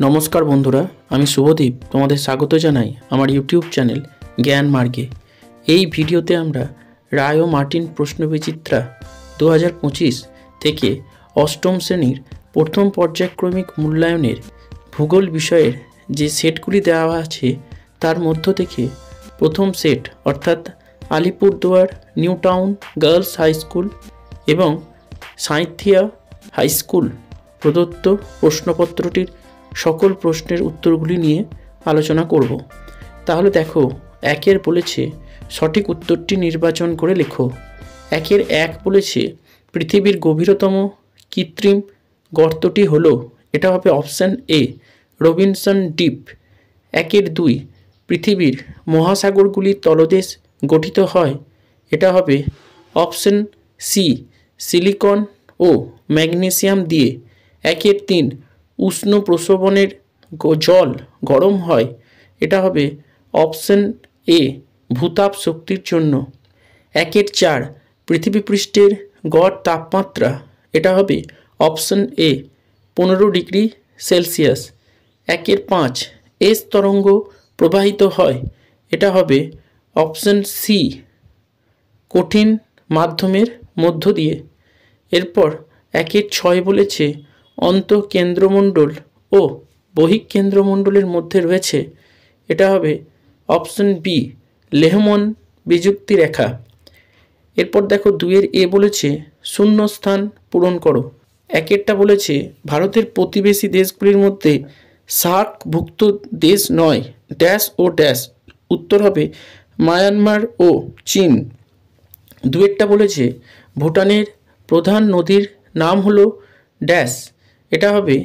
নমস্কার বন্ধুরা, আমি শুভদীপ তোমাদের স্বাগত জানাই আমার ইউটিউব চ্যানেল জ্ঞান মার্গে। এই ভিডিওতে আমরা রায় ও মার্টিন প্রশ্নবিচিত্রা 2025 থেকে অষ্টম শ্রেণীর প্রথম পর্যায়ক্রমিক মূল্যায়নের ভূগোল বিষয়ের যে সেটগুলি দেওয়া আছে তার মধ্য থেকে প্রথম সেট অর্থাৎ Alipurduar new town girls high school এবং সাঁইথিয়া হাই স্কুল প্রদত্ত প্রশ্নপত্রটির সকল প্রশ্নের উত্তরগুলি নিয়ে আলোচনা করব। তাহলে দেখো, একের বলেছে সঠিক উত্তরটি নির্বাচন করে লেখো। একের এক বলেছে পৃথিবীর গভীরতম কৃত্রিম গর্তটি হলো, এটা হবে অপশান এ রবিনসন ডিপ। একের দুই পৃথিবীর মহাসাগরগুলির তলদেশ গঠিত হয়, এটা হবে অপশান সি সিলিকন ও ম্যাগনেসিয়াম দিয়ে। একের তিন উষ্ণ প্রস্রবণের জল গরম হয়, এটা হবে অপশান এ ভূতাপ শক্তির জন্য। একের চার পৃথিবী পৃষ্ঠের গড় তাপমাত্রা, এটা হবে অপশান এ 15 ডিগ্রি সেলসিয়াস। একের পাঁচ এস তরঙ্গ প্রবাহিত হয়, এটা হবে অপশান সি কঠিন মাধ্যমের মধ্য দিয়ে। এরপর একের ছয় বলেছে অন্তঃকেন্দ্রমণ্ডল ও বহিঃকেন্দ্রমণ্ডলের মধ্যে রয়েছে, এটা হবে অপশান বি লেহমন বিযুক্তি রেখা। এরপর দেখো দুইয়ের এ বলেছে শূন্যস্থান পূরণ করো। একেরটা বলেছে ভারতের প্রতিবেশী দেশগুলির মধ্যে সার্কভুক্ত দেশ নয় ড্যাশ ও ড্যাশ, উত্তর হবে মায়ানমার ও চীন। দুইয়েরটা বলেছে ভুটানের প্রধান নদীর নাম হলো ড্যাশ, এটা হবে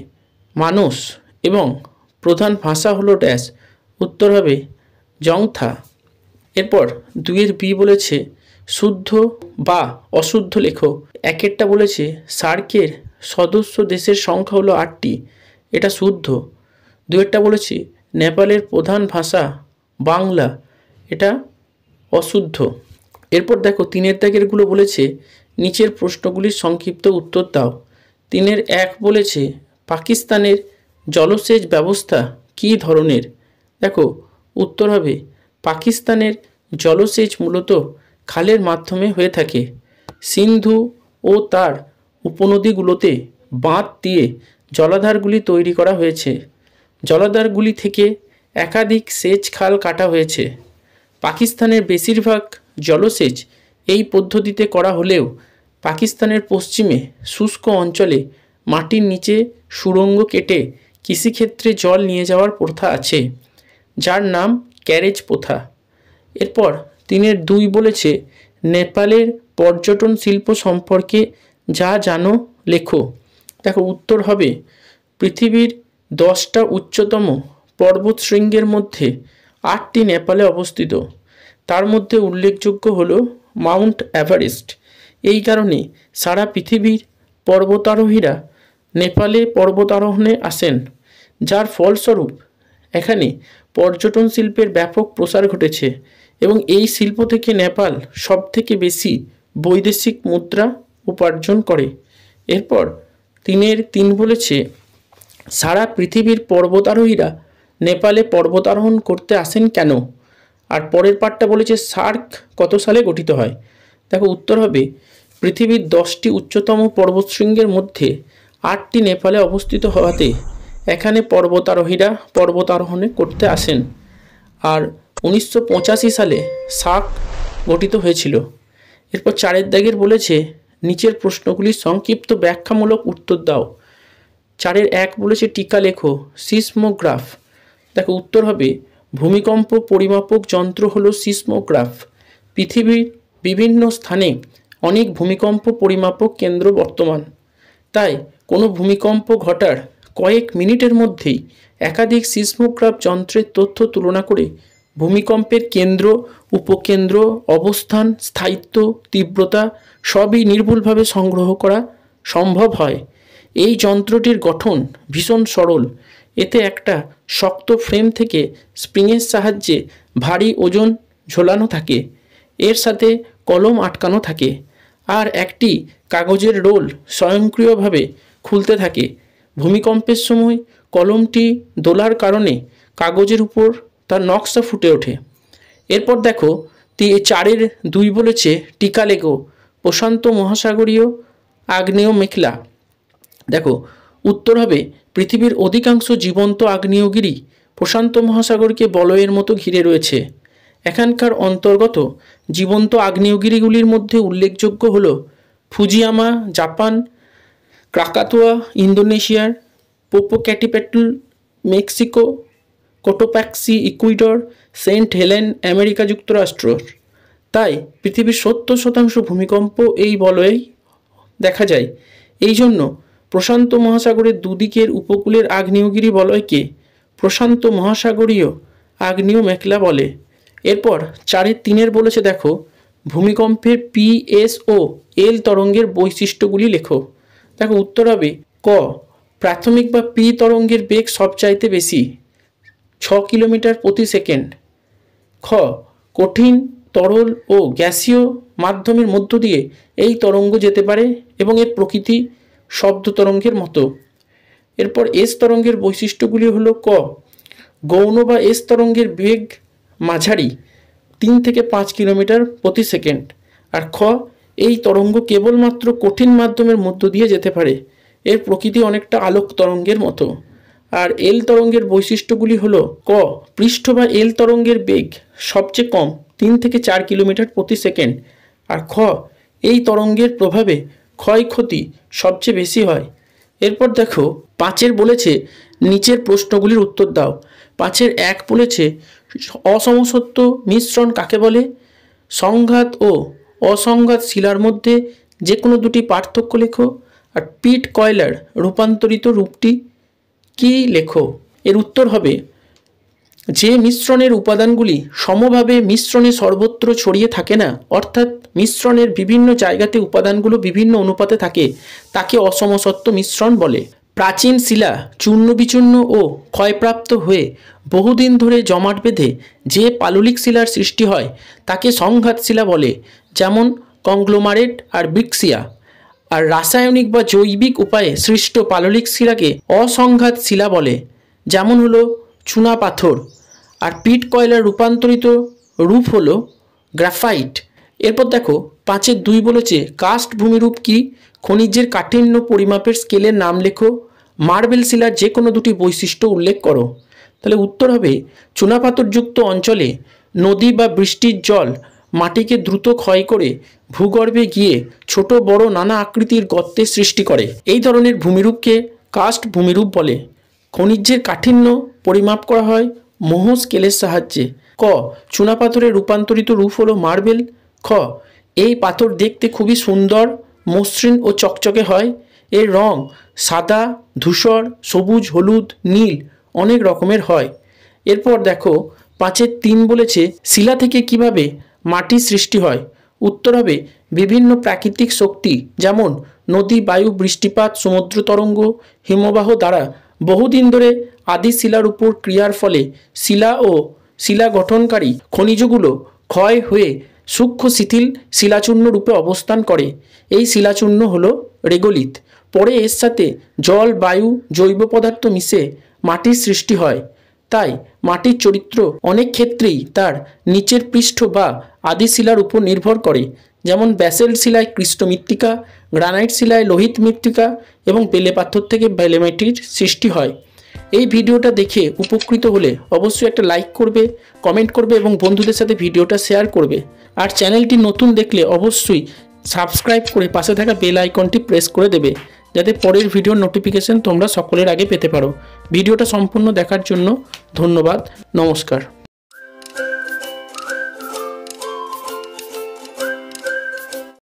মানস এবং প্রধান ভাষা হলো ড্যাশ, উত্তর হবে জংথা। এরপর দুইয়ের বি বলেছে শুদ্ধ বা অশুদ্ধ লেখো। একেরটা বলেছে সার্কের সদস্য দেশের সংখ্যা হলো 8টি, এটা শুদ্ধ। দুইয়েরটা বলেছে নেপালের প্রধান ভাষা বাংলা, এটা অশুদ্ধ। এরপর দেখো তিনের দাগেরগুলো বলেছে নিচের প্রশ্নগুলির সংক্ষিপ্ত উত্তর দাও। তিনের এক বলেছে পাকিস্তানের জলসেচ ব্যবস্থা কী ধরনের। দেখো উত্তর হবে পাকিস্তানের জলসেচ মূলত খালের মাধ্যমে হয়ে থাকে। সিন্ধু ও তার উপনদীগুলোতে বাঁধ দিয়ে জলাধারগুলি তৈরি করা হয়েছে। জলাধারগুলি থেকে একাধিক সেচ খাল কাটা হয়েছে। পাকিস্তানের বেশিরভাগ জলসেচ এই পদ্ধতিতে করা হলেও পাকিস্তানের পশ্চিমে শুষ্ক অঞ্চলে মাটির নিচে সুড়ঙ্গ কেটে কৃষিক্ষেত্রে জল নিয়ে যাওয়ার প্রথা আছে, যার নাম ক্যারেজ প্রথা। এরপর তিনের দুই বলেছে নেপালের পর্যটন শিল্প সম্পর্কে যা জানো লেখো। দেখো উত্তর হবে পৃথিবীর 10টা উচ্চতম পর্বতশৃঙ্গের মধ্যে 8টি নেপালে অবস্থিত। তার মধ্যে উল্লেখযোগ্য হলো মাউন্ট এভারেস্ট। এই কারণে সারা পৃথিবীর পর্বতারোহীরা নেপালে পর্বতারোহণে আসেন, যার ফলস্বরূপ এখানে পর্যটন শিল্পের ব্যাপক প্রসার ঘটেছে এবং এই শিল্প থেকে নেপাল সবথেকে বেশি বৈদেশিক মুদ্রা উপার্জন করে। এরপর তিনের তিন বলেছে সারা পৃথিবীর পর্বতারোহীরা নেপালে পর্বতারোহণ করতে আসেন কেন। আর পরের পার্টটা বলেছে সার্ক কত সালে গঠিত হয়। দেখো উত্তর হবে পৃথিবীর 10টি উচ্চতম পর্বতশৃঙ্গের মধ্যে 8টি নেপালে অবস্থিত হওয়াতে এখানে পর্বতারোহীরা পর্বতারোহণে করতে আসেন। আর 1985 সালে সার্ক গঠিত হয়েছিল। এরপর চারের দাগের বলেছে নিচের প্রশ্নগুলির সংক্ষিপ্ত ব্যাখ্যামূলক উত্তর দাও। চারের এক বলেছে টিকা লেখো সিসমোগ্রাফ। দেখো উত্তর হবে ভূমিকম্প পরিমাপক যন্ত্র হলো সিসমোগ্রাফ। পৃথিবীর বিভিন্ন স্থানে অনেক ভূমিকম্প পরিমাপক কেন্দ্র বর্তমান, তাই কোনো ভূমিকম্প ঘটার কয়েক মিনিটের মধ্যেই একাধিক সিসমোগ্রাফ যন্ত্রের তথ্য তুলনা করে ভূমিকম্পের কেন্দ্র, উপকেন্দ্র, অবস্থান, স্থায়িত্ব, তীব্রতা সবই নির্ভুলভাবে সংগ্রহ করা সম্ভব হয়। এই যন্ত্রটির গঠন ভীষণ সরল। এতে একটা শক্ত ফ্রেম থেকে স্প্রিংয়ের সাহায্যে ভারী ওজন ঝোলানো থাকে। এর সাথে কলম আটকানো থাকে আর একটি কাগজের রোল স্বয়ংক্রিয়ভাবে খুলতে থাকে। ভূমিকম্পের সময় কলমটি দোলার কারণে কাগজের উপর তার নকশা ফুটে ওঠে। এরপর দেখো 4-এর 2 বলেছে টিকা লেখো প্রশান্ত মহাসাগরীয় আগ্নেয় মেখলা। দেখো উত্তর হবে পৃথিবীর অধিকাংশ জীবন্ত আগ্নেয়গিরি প্রশান্ত মহাসাগরকে বলয়ের মতো ঘিরে রয়েছে। এখানকার অন্তর্গত জীবন্ত আগ্নেয়গিরিগুলির মধ্যে উল্লেখযোগ্য হল ফুজিয়ামা জাপান, ক্রাকাতোয়া ইন্দোনেশিয়ার, Popocatepetl Mexico, Cotopaxi Ecuador, Saint Helen America যুক্তরাষ্ট্র। তাই পৃথিবীর 70% ভূমিকম্প এই বলয়েই দেখা যায়। এই জন্য প্রশান্ত মহাসাগরের দুদিকের উপকূলের আগ্নেয়গিরি বলয়কে প্রশান্ত মহাসাগরীয় আগ্নেয় মেখলা বলে। এরপর 4-এর 3 বলেছে দেখো ভূমিকম্পের PS ও L তরঙ্গের বৈশিষ্ট্যগুলি লেখো। দেখো উত্তর হবে ক, প্রাথমিক বা P তরঙ্গের বেগ সবচাইতে বেশি 6 কিলোমিটার প্রতি সেকেন্ড। খ, কঠিন তরল ও গ্যাসীয় মাধ্যমের মধ্য দিয়ে এই তরঙ্গ যেতে পারে এবং এর প্রকৃতি শব্দ তরঙ্গের মতো। এরপর এস তরঙ্গের বৈশিষ্ট্যগুলি হলো ক, গৌণ বা এস তরঙ্গের বেগ মাঝারি 3 থেকে 5 কিলোমিটার প্রতি সেকেন্ড। আর খ, এই তরঙ্গ কেবলমাত্র কঠিন মাধ্যমের মধ্য দিয়ে যেতে পারে, এর প্রকৃতি অনেকটা আলোক তরঙ্গের মতো। আর এল তরঙ্গের বৈশিষ্ট্যগুলি হলো ক, পৃষ্ঠ বা এল তরঙ্গের বেগ সবচেয়ে কম 3 থেকে 4 কিলোমিটার প্রতি সেকেন্ড। আর খ, এই তরঙ্গের প্রভাবে ক্ষয়ক্ষতি সবচেয়ে বেশি হয়। এরপর দেখো 5-এর বলেছে নিচের প্রশ্নগুলির উত্তর দাও। 5-এর 1 বলেছে অসমসত্ব মিশ্রণ কাকে বলে? সংঘাত ও অসংঘাত শিলার মধ্যে যে কোনো দুটি পার্থক্য লেখো। আর পিট কয়লার রূপান্তরিত রূপটি কি লেখো। এর উত্তর হবে যে মিশ্রণের উপাদানগুলি সমভাবে মিশ্রণে সর্বত্র ছড়িয়ে থাকে না, অর্থাৎ মিশ্রণের বিভিন্ন জায়গাতে উপাদানগুলো বিভিন্ন অনুপাতে থাকে, তাকে অসমসত্ব মিশ্রণ বলে। প্রাচীন শিলা চূর্ণ বিচূর্ণ ও ক্ষয়প্রাপ্ত হয়ে বহুদিন ধরে জমাট বেঁধে যে পাললিক শিলার সৃষ্টি হয় তাকে সংঘাত শিলা বলে, যেমন কংগ্লোমারেট আর ব্রিক্সিয়া। আর রাসায়নিক বা জৈবিক উপায়ে সৃষ্ট পাললিক শিলাকে অসংঘাত শিলা বলে, যেমন হলো চুনা পাথর। আর পিট কয়লার রূপান্তরিত রূপ হলো গ্রাফাইট। এরপর দেখো 5-এর 2 বলেছে কাস্ট ভূমিরূপ কি? খনিজের কাঠিন্য পরিমাপের স্কেলের নাম লেখো। মার্বেল শিলার যে কোনো দুটি বৈশিষ্ট্য উল্লেখ করো। তাহলে উত্তর হবে চুনাপাথরযুক্ত অঞ্চলে নদী বা বৃষ্টির জল মাটিকে দ্রুত ক্ষয় করে ভূগর্ভে গিয়ে ছোট বড় নানা আকৃতির গর্তের সৃষ্টি করে। এই ধরনের ভূমিরূপকে কাস্ট ভূমিরূপ বলে। খনিজের কাঠিন্য পরিমাপ করা হয় মোহ স্কেলের সাহায্যে। ক, চুনাপাথরের রূপান্তরিত রূপ হলো মার্বেল। খ, এই পাথর দেখতে খুবই সুন্দর, মসৃণ ও চকচকে হয়। এর রং সাদা, ধূসর, সবুজ, হলুদ, নীল অনেক রকমের হয়। এরপর দেখো 5-এর 3 বলেছে শিলা থেকে কিভাবে মাটি সৃষ্টি হয়। উত্তর হবে বিভিন্ন প্রাকৃতিক শক্তি, যেমন নদী, বায়ু, বৃষ্টিপাত, সমুদ্র তরঙ্গ, হিমবাহ দ্বারা বহুদিন ধরে আদি শিলার উপর ক্রিয়ার ফলে শিলা ও শিলা গঠনকারী খনিজগুলো ক্ষয় হয়ে সূক্ষ্ম শিথিল শিলাচূর্ণ রূপে অবস্থান করে। এই শিলাচূর্ণ হলো রেগোলিথ। পরে এর সাথে জল, বায়ু, জৈব পদার্থ মিশে মাটির সৃষ্টি হয়। তাই মাটির চরিত্র অনেক ক্ষেত্রেই তার নিচের পৃষ্ঠ বা আদি শিলার উপর নির্ভর করে, যেমন ব্যাসেল্ট শিলায় কৃষ্ট মৃত্তিকা, গ্রানাইট শিলায় লোহিত মৃত্তিকা এবং বেলে পাথর থেকে বেলে মাটির সৃষ্টি হয়। এই ভিডিওটা দেখে উপকৃত হলে অবশ্যই একটা লাইক করবে, কমেন্ট করবে এবং বন্ধুদের সাথে ভিডিওটা শেয়ার করবে। আর চ্যানেলটি নতুন দেখলে অবশ্যই সাবস্ক্রাইব করে পাশে থাকা বেল আইকনটি প্রেস করে দেবে, যাতে পরের ভিডিওর নোটিফিকেশন তোমরা সকলের আগে পেতে পারো। ভিডিওটা সম্পূর্ণ দেখার জন্য ধন্যবাদ। নমস্কার।